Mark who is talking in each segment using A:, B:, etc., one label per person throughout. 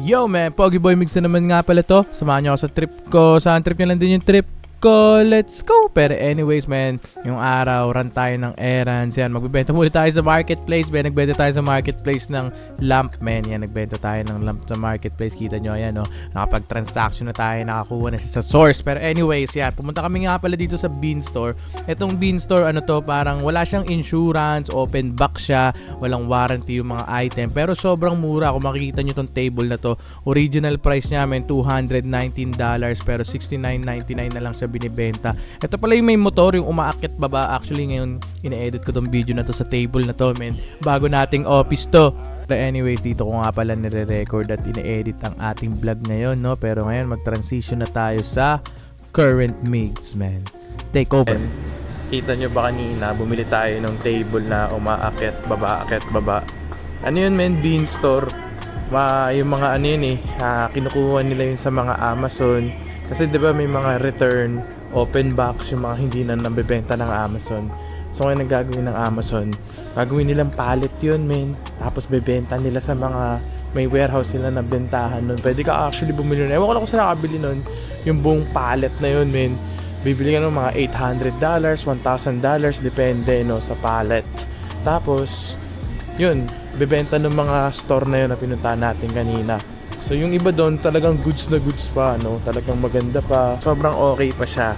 A: Yo man, Pogi Boy Mix na naman nga pala to. Samahan nyo ako sa trip ko. Saan trip nyo lang din yung trip ko. Let's go! Pero anyways man, yung araw, run tayo ng errands. Yan, magbibenta muna tayo sa marketplace. Ben, nagbenta tayo sa marketplace ng lamp man. Yan, nagbenta tayo ng lamp sa marketplace. Kita nyo, yan no. Nakapag-transaction na tayo, nakakuha na siya sa source. Pero anyways, yan, pumunta kami nga pala dito sa Bean Store. Itong Bean Store, ano to, parang wala siyang insurance, open box siya, walang warranty yung mga item. Pero sobrang mura. Kung makikita nyo tong table na to, original price niya, men, $219. Pero $69.99 na lang siya binibenta. Ito pala yung may motor, yung umaakit baba. Actually ngayon ine-edit ko tong video na to sa table na to, men. Bago nating office to. But anyways, dito ko nga pala nire-record at ine-edit ang ating vlog ngayon, no? Pero ngayon mag-transition na tayo sa current migs, man. Take over. Kita nyo ba kanina, bumili tayo ng table na umaakit baba, akit baba. Ano yun, men? Bean Store. Yung mga ano yun kinukuha nila yun sa mga Amazon. Kasi 'di ba may mga return, open box yung mga hindi na nabebenta ng Amazon. So ngayon nagagawin ng Amazon, gagawin nilang pallet yun, men. Tapos bebenta nila sa mga may warehouse sila na bentahan nun. Pwede ka actually bumili nun. Ewan ko lang kung saan nakabili nun. Yung buong pallet na yun, men. Bibili ka ng mga $800, $1,000, depende no sa pallet. Tapos yun, bebenta ng mga store na yun na pinuntahan natin kanina. So yung iba doon talagang goods na goods pa, no? Talagang maganda pa. Sobrang okay pa siya.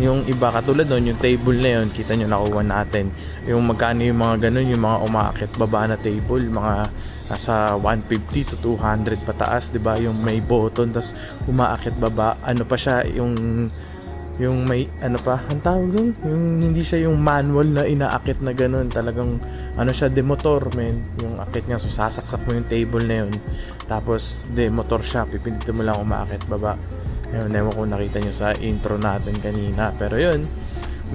A: Yung iba katulad doon, yung table na yun, kita nyo nakuha natin. Yung magkano yung mga ganun, yung mga umaakit baba na table, mga nasa 150 to 200 pataas, 'di ba? Yung may button tas umaakit baba. Ano pa siya, yung may ano pa, ang tawag doon, yung hindi siya yung manual na inaakit na ganun, talagang ano siya, demotor, men. Yung akit niya, so sasaksak mo yung table na yun, tapos demotor siya, pipindutin mo lang umaakit baba. Ayun, ewan ko nakita nyo sa intro natin kanina, pero yun,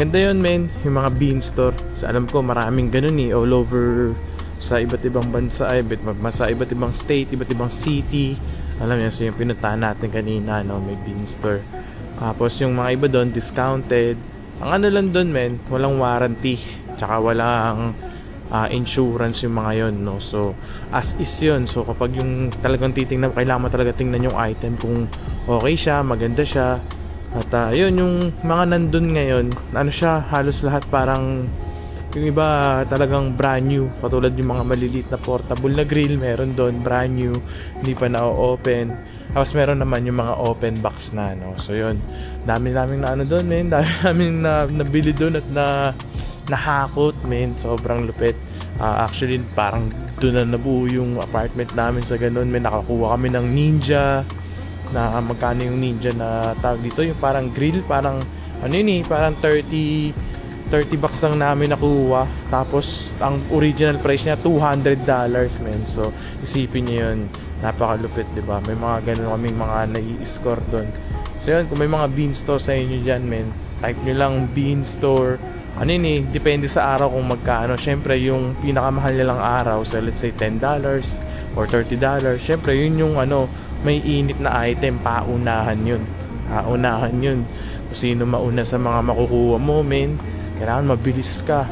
A: ganda yun, men. Yung mga Bean Store, so, alam ko maraming ganun all over sa iba't ibang bansa, sa iba't ibang state, iba't ibang city. Alam niyo, so yung pinuntahan natin kanina, no, may Bean Store. Tapos yung mga iba doon, discounted. Ang ano lang doon, men, walang warranty. Tsaka walang insurance yung mga yon, no? So, as is yun. So, kapag yung talagang titingnan, kailangan mo talaga tingnan yung item kung okay siya, maganda siya. At yun, yung mga nandun ngayon, ano siya, halos lahat parang yung iba talagang brand new. Katulad yung mga maliliit na portable na grill, meron doon, brand new, hindi pa na-open. Tapos meron naman yung mga open box na, no? So yun, dami naming na ano doon, men. Dami naming nabili doon at nahakot, men. Sobrang lupit. Actually, parang doon na nabuo yung apartment namin sa ganun, men. Nakakuha kami ng Ninja. Na magkano yung Ninja na tawag dito? Yung parang grill, parang ano yun parang 30 bucks lang namin nakuha. Tapos ang original price niya $200, men. So isipin niyo yun, napakalupit, di ba? May mga ganun kaming mga nai-score doon. So yun, kung may mga Bean Store sa inyo dyan, men, type nyo lang Bean Store. Ano yun depende sa araw kung magkano. Syempre yung pinakamahal nilang araw, so let's say $10 or $30. Syempre yun yung ano, may init na item, paunahan yun. Paunahan yun. Kung sino mauna sa mga makukuha mo, men, kailangan mabilis ka.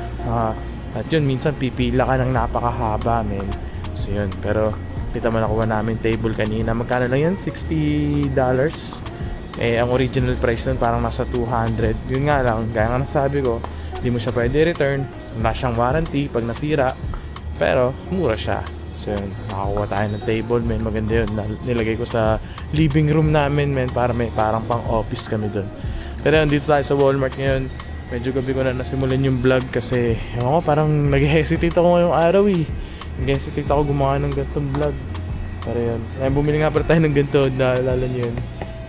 A: At yun, minsan pipila ka ng napakahaba, men. So yun, pero kita mo nakuha namin table kanina. Magkano lang yan? $60. Ang original price nun parang nasa 200. Yun nga lang, gaya nga nasabi ko, hindi mo siya pwede return. Wala siyang warranty pag nasira. Pero mura siya. So yun, nakakuha tayo ng table, men. Maganda yun. Nilagay ko sa living room namin, men, para may parang pang office kami dun. Pero yun, dito tayo sa Walmart ngayon. Medyo gabi ko na nasimulan yung vlog kasi parang nag-hesitate ako ngayong araw nag-hesitate ako gumawa ng ganitong vlog. Pero yun, bumili nga pala tayo ng ganito, naalala nyo yun,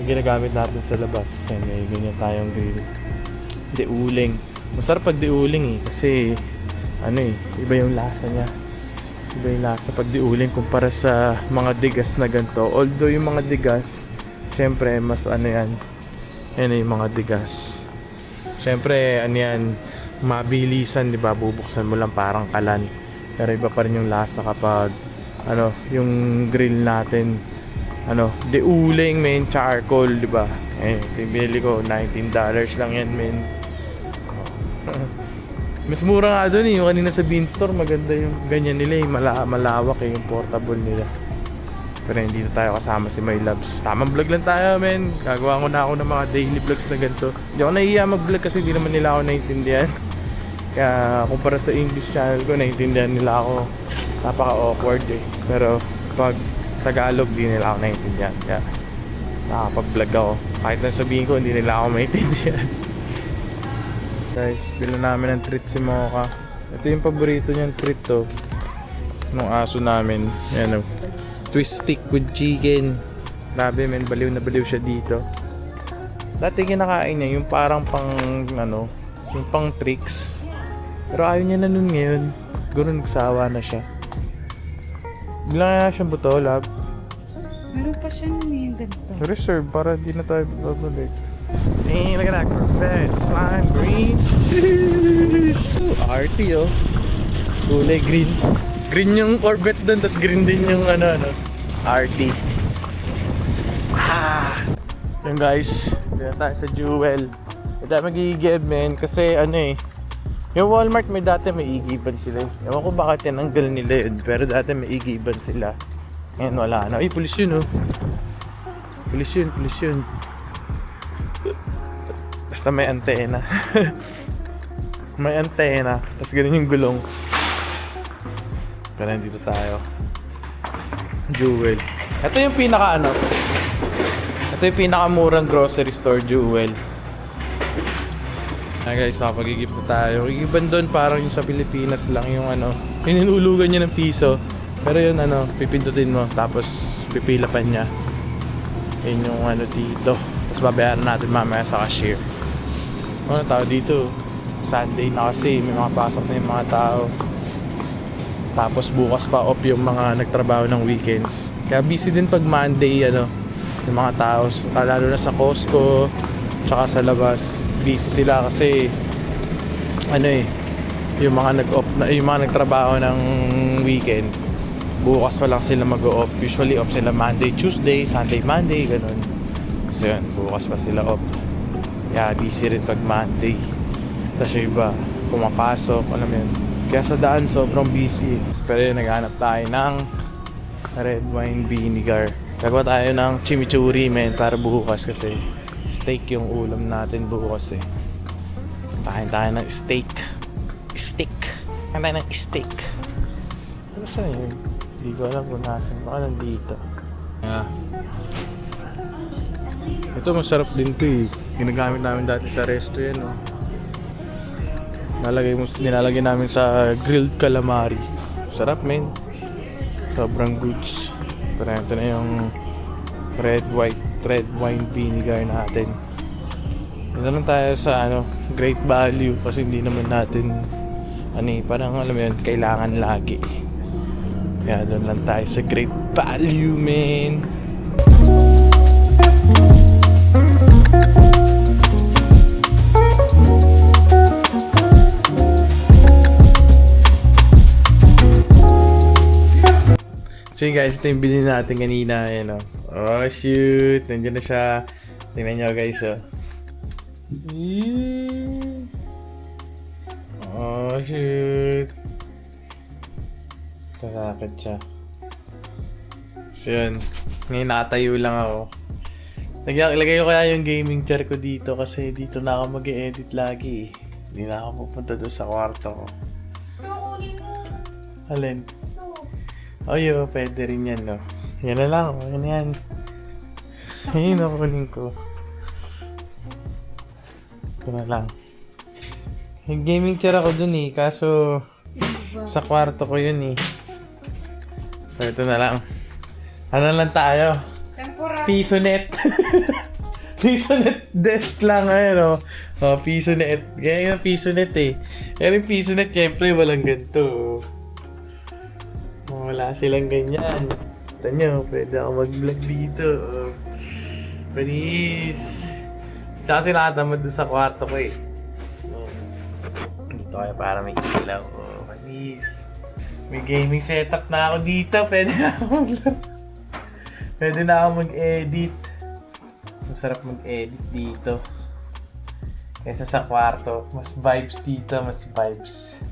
A: yung ginagamit natin sa labas. Yan, may ganyan tayong grill, diuling. Masarap pag diuling kasi iba yung lasa niya. Iba yung lasa pag diuling kumpara sa mga digas na ganito. Although yung mga digas, syempre mas yan yung mga digas, syempre mabilisan, di ba? Bubuksan mo lang parang kalan. Pero iba pa rin yung lasa kapag yung grill natin diuling, men, charcoal, di ba? Binili ko $19 lang yan, men. Mas mura nga doon yung kanina sa Bean Store, maganda yung ganyan nila malawak yung portable nila. Pero hindi na tayo kasama si My Loves. Tamang vlog lang tayo, men. Gagawa ko na ako ng mga daily vlogs na ganito. Hindi ako nahihiya mag-vlog kasi hindi naman nila ako naiintindihan. Kaya kumpara sa English channel ko, naiintindihan nila ako. Napaka-awkward eh. Pero pag Tagalog, di nila ako naiintindihan. Kaya nakapag-vlog ako. Kahit lang sabihin ko, hindi nila ako maintindihan. Guys, bila namin ng treat si Mocha. Ito yung paborito niyang treat to. Nung aso namin. Yan o. Twist stick with chicken. Grabe men, baliw na baliw siya dito. Dati kinakain niya yung parang pang ano, yung pang tricks. Pero ayaw niya na nun ngayon. Siguro nagsawa na siya. Bigla na siyang buto, lab.
B: Meron pa siya nun yung ganito.
A: Reserve para di na tayo babalik. Hey, look at that Corvette. Slime green. Arty oh. Kulay green. Green yung Corvette dun, tas green din yung ano, RT. Yun guys, dito tayo sa Jewel. Hindi tayo mag-i-give men, kasi ano eh. Yung Walmart may dati may igiban sila eh. Ewan ko bakit tinanggal nila yun, pero dati may igiban sila. Ngayon wala na. Ay, pulis yun oh. Pulis yun. Basta may antena. May antena, tas ganun yung gulong. Kaya nandito tayo. Jewel. Ito yung pinaka ano. Ito yung pinakamurang grocery store, Jewel. Ay guys, nakapag-igip na tayo. Igiban doon parang yung sa Pilipinas lang yung ano. Pinululugan niya ng piso. Pero yun ano, pipindutin mo. Tapos pipila pa niya. Yun yung ano dito. Tapos babayaran natin mamaya sa cashier. Ano tao dito? Sunday na kasi. May mga pasok na yung mga tao. Tapos bukas pa off yung mga nagtrabaho ng weekends. Kaya busy din pag Monday ano, yung mga tao. Lalo na sa Costco, tsaka sa labas. Busy sila kasi ano eh, yung mga nag-off na, yung mga nagtrabaho ng weekend. Bukas pa lang sila mag-off. Usually off sila Monday, Tuesday, Sunday, Monday, ganun. So yun, bukas pa sila off. Kaya busy rin pag Monday. Tapos yung iba, pumapasok, alam mo yun. Kaya sa daan sobrang busy. Pero yun, naghanap tayo ng red wine vinegar. Gagawa tayo ng chimichurri men para bukas kasi steak yung ulam natin bukas eh. Kain tayo ng steak. Kain tayo ng steak. Ano siya yun? Hindi ko alam kung nasan. Baka nandito. Ito masarap din to eh. Ginagamit namin dati sa resto yan oh. Nilalagay namin sa grilled calamari. Sarap men. Sobrang goods. Pero ito na yung red wine vinegar natin. Ito lang tayo sa ano, great value kasi hindi naman natin parang alam mo yun, kailangan lagi. Kaya doon lang tayo sa great value men. So yun guys, ito yung bilhin natin kanina. Ayan, oh shoot, nandiyan na siya. Tingnan nyo guys oh. Oh shoot. Tasakit siya. So yun, ngayon nakatayo lang ako. Lagay ko kaya yung gaming chair ko dito kasi dito na ako mag-e-edit lagi eh. Hindi na ako pupunta doon sa kwarto ko. Alin? Ayo, pwede rin yan, no? Yan na lang, yan yan. Ayun, nakunin ko. Ito na lang. Yung gaming chair ako dun eh, kaso sa kwarto ko yun eh. So, ito na lang. Ano lang tayo? Piso net. Piso net desk lang, ayun, no? Oh, piso net. Kaya yung piso net eh. Pero yung piso net, syempre, walang ganito. Wala silang ganyan. Ito nyo, pwede ako mag-vlog dito. Panis. Isa kasi nakatamad doon sa kwarto ko eh. Dito kayo para may ilaw. Panis. May gaming setup na ako dito. Pwede na ako mag-vlog. Pwede na ako mag-edit. Masarap mag-edit dito. Kaysa sa kwarto. Mas vibes dito, mas vibes.